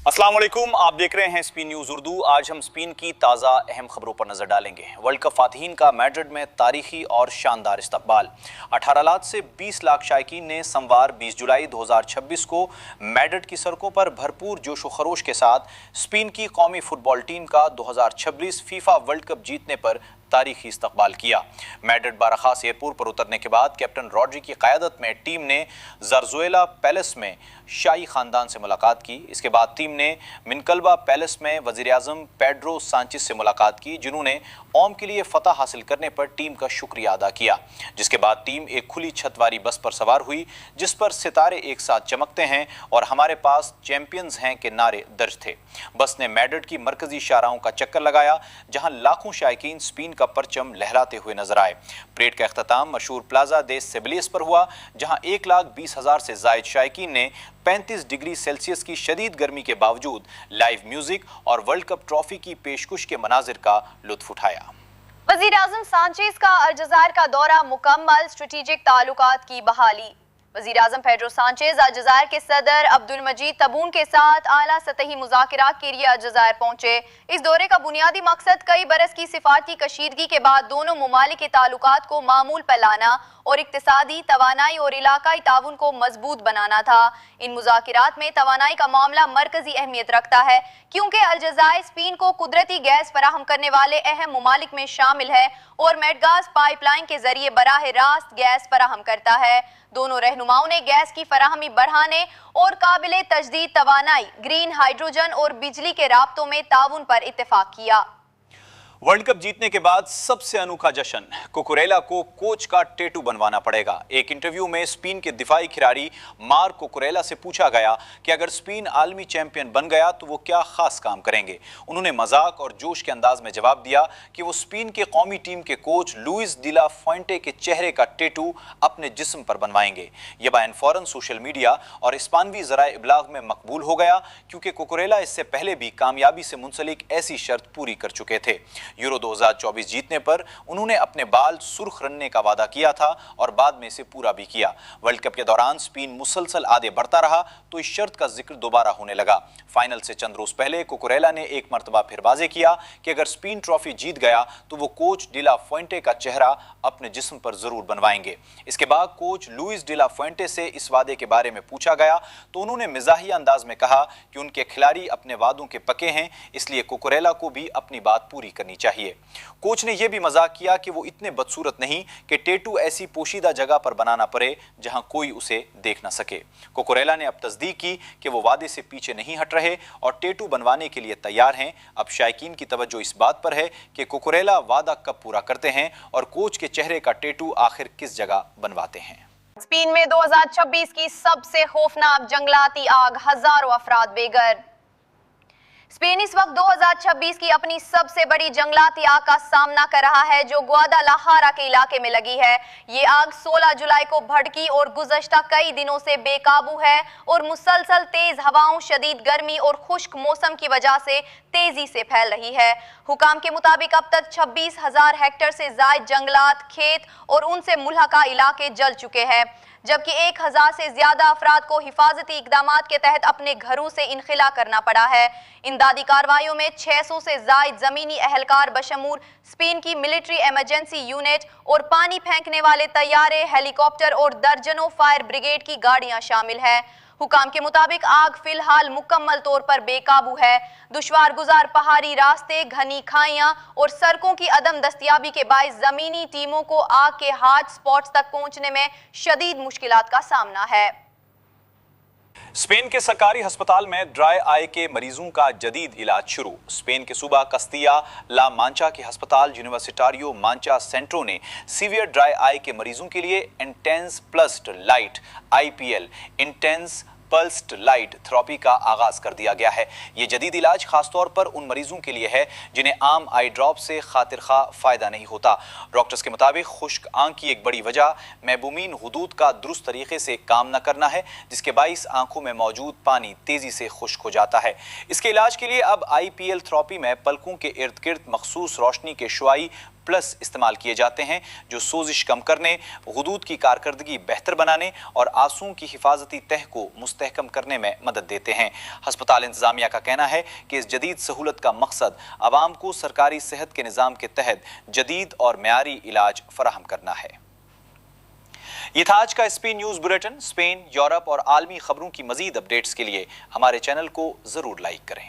अस्सलाम वालेकुम, आप देख रहे हैं स्पेन न्यूज़ उर्दू। आज हम स्पेन की ताज़ा अहम खबरों पर नजर डालेंगे। वर्ल्ड कप फातिहीन का मैड्रिड में तारीखी और शानदार इस्तकबाल। 18 लाख से 20 लाख शायकीन ने सोमवार 20 जुलाई 2026 को मैड्रिड की सड़कों पर भरपूर जोश व खरोश के साथ स्पेन की कौमी फुटबॉल टीम का 2026 फीफा वर्ल्ड कप जीतने पर तारीखी इस्तकबाल किया। मैड्रिड बाराखास एयरपोर्ट पर उतरने के बाद कैप्टन रॉड्री की क़यादत में टीम ने ज़ारज़ुएला पैलेस में शाही ख़ानदान से मुलाकात की। इसके बाद टीम ने मिनकल्बा पैलेस में वज़ीर-ए-आज़म पेड्रो सांचेज़ से मुलाकात की, जिन्होंने ओम के लिए फ़तह हासिल करने पर टीम का शुक्रिया अदा किया। जिसके बाद टीम एक खुली छत वाली बस पर सवार हुई, जिस पर सितारे एक साथ चमकते हैं और हमारे पास चैंपियंस हैं के नारे दर्ज थे। बस ने मैड्रिड की मरकजी शाहराहों का चक्कर लगाया, जहां लाखों शायकीन स्पेन का परचम लहराते हुए नजर आए। परेड का अख्ताम मशहूर प्लाजा दे सिबिलियस पर हुआ, जहां 1,20,000 से जायद शायकीन ने 35 डिग्री सेल्सियस की शदीद गर्मी के बावजूद लाइव म्यूजिक और वर्ल्ड कप ट्रॉफी की पेशकश के मनाजिर का लुत्फ उठाया। वज़ीर-ए-आज़म सांचेज़ का अलजज़ायर का दौरा मुकम्मल, स्ट्रेटेजिक ताल्लुकात की बहाली। वज़ीर-ए-आज़म पेड्रो सांचेज़ अलजज़ायर के सदर अब्दुल मजीद तबून के साथ आला सतही मुज़ाकरात के लिए अलजज़ायर पहुंचे। इस दौरे का बुनियादी मकसद कई बरस की सिफारती कशीदगी के बाद दोनों ममालिक के ताल्लुकात को मामूल पर लाना और इक्तिसादी, तवानाई और इलाकाई ताउन को मजबूत बनाना था। इन मुज़ाकरात में तवानाई का मामला मरकजी अहमियत रखता है, क्योंकि अलजज़ायर स्पेन को कुदरती गैस फराहम करने वाले अहम ममालिक में शामिल है और मेडगास पाइपलाइन के जरिए बराह रास्त गैस फराहम करता है। दोनों रहनुमाओं ने गैस की फराहमी बढ़ाने और काबिले तजदीद तवानाई, ग्रीन हाइड्रोजन और बिजली के राब्तों में ताउन पर इत्तेफाक किया। वर्ल्ड कप जीतने के बाद सबसे अनोखा जश्न, कुकुरेला को कोच का टेटू बनवाना पड़ेगा। एक इंटरव्यू में स्पेन के दिफाई खिलाड़ी मार्क कुकुरेला से पूछा गया कि अगर स्पेन आलमी चैंपियन बन गया तो वो क्या खास काम करेंगे। उन्होंने मजाक और जोश के अंदाज में जवाब दिया कि वो स्पेन के कौमी टीम के कोच लुइस डी ला फुएंटे के चेहरे का टेटू अपने जिस्म पर बनवाएंगे। यह बयान फौरन सोशल मीडिया और इस्पानवी ज़राए इब्लाग में मकबूल हो गया, क्योंकि कुकुरेला इससे पहले भी कामयाबी से मुंसलिक ऐसी शर्त पूरी कर चुके थे। यूरो 2024 जीतने पर उन्होंने अपने बाल सुर्ख रंगने का वादा किया था और बाद में इसे पूरा भी किया। वर्ल्ड कप के दौरान स्पेन मुसलसल आगे बढ़ता रहा तो इस शर्त का जिक्र दोबारा होने लगा। फाइनल से चंद रोज पहले कुकुरेला ने एक मर्तबा फिर वाजे किया कि अगर स्पेन ट्रॉफी जीत गया तो वो कोच डी ला फुएंटे का चेहरा अपने जिस्म पर जरूर बनवाएंगे। इसके बाद कोच लुइस डी ला फुएंटे से इस वादे के बारे में पूछा गया तो उन्होंने मिजाहिया अंदाज में कहा कि उनके खिलाड़ी अपने वादों के पक्के हैं, इसलिए कुकुरेला को भी अपनी बात पूरी करनी चाहिए। कोच ने यह भी मजाक किया कि वो इतने बदसूरत नहीं कि टेटू ऐसी पोशीदा जगह पर बनाना पड़े जहां कोई उसे देख ना सके। कुकुरेला ने अब तस्दीक की कि वो वादे से पीछे नहीं हट रहे और टेटू बनवाने के लिए तैयार हैं। अब शायकीन की तवज्जो इस बात पर है कि कुकुरेला वादा कब पूरा करते हैं और कोच के चेहरे का टेटू आखिर किस जगह बनवाते हैं। स्पेन में 2026 की सबसे खौफनाक जंगलाती आग, हजारों अफराद बेघर। स्पेन इस वक्त 2026 की अपनी सबसे बड़ी जंगलाती आग का सामना कर रहा है, जो ग्वादालाहारा के इलाके में लगी है। ये आग 16 जुलाई को भड़की और गुज़श्ता कई दिनों से बेकाबू है और मुसलसल तेज हवाओं, शदीद गर्मी और खुश्क मौसम की वजह से तेजी से फैल रही है। हुकाम के मुताबिक अब तक 26,000 हेक्टेयर से जायद जंगलात, खेत और उनसे मुल्हका इलाके जल चुके हैं, जबकि 1,000 से ज्यादा अफराद को हिफाजती इकदामात के तहत अपने घरों से इनखिला करना पड़ा है। इमदादी कार्रवाइयों में 600 से जायद जमीनी एहलकार बशमूल स्पेन की मिलिट्री इमरजेंसी यूनिट और पानी फेंकने वाले तैयारे, हेलीकॉप्टर और दर्जनों फायर ब्रिगेड की गाड़ियां शामिल हैं। हुकाम के मुताबिक आग फिलहाल मुकम्मल तौर पर बेकाबू है। दुश्वार गुजार पहाड़ी रास्ते, घनी खाइयां और सड़कों की अदम दस्तयाबी के बायस जमीनी टीमों को आग के हॉट स्पॉट्स तक पहुंचने में शदीद मुश्किलात का सामना है। स्पेन के सरकारी अस्पताल में ड्राई आई के मरीजों का जदीद इलाज शुरू। स्पेन के सूबा कस्तिया ला मांचा के अस्पताल यूनिवर्सिटारियो मांचा सेंट्रो ने सीवियर ड्राई आई के मरीजों के लिए intense pulsed light IPL intense pulsed light therapy का आगाज कर दिया गया है। ये जदीद इलाज खासतौर पर उन मरीजों के लिए है जिन्हें आम आई ड्रॉप से खातिर खा फायदा नहीं होता। डॉक्टर्स के मुताबिक खुश्क आंख की एक बड़ी वजह महबूमीन हुदूद का दुरुस्त तरीके से काम न करना है, जिसके बाइस आंखों में मौजूद पानी तेजी से खुश्क हो जाता है। इसके इलाज के लिए अब IPL थेरेपी में पलकों के इर्द गिर्द मखसूस रोशनी के शुआई प्लस इस्तेमाल किए जाते हैं, जो सोजिश कम करने, गुदूद की कारकर्दगी बेहतर बनाने और आंसुओं की हिफाजती तह को मुस्तहकम करने में मदद देते हैं। अस्पताल इंतजामिया का कहना है कि इस जदीद सहूलत का मकसद आवाम को सरकारी सेहत के निज़ाम के तहत जदीद और मेयारी इलाज फराहम करना है। ये था आज का Spain news bulletin. Spain, Europe और आलमी खबरों की मजीद अपडेट्स के लिए हमारे चैनल को जरूर लाइक करें।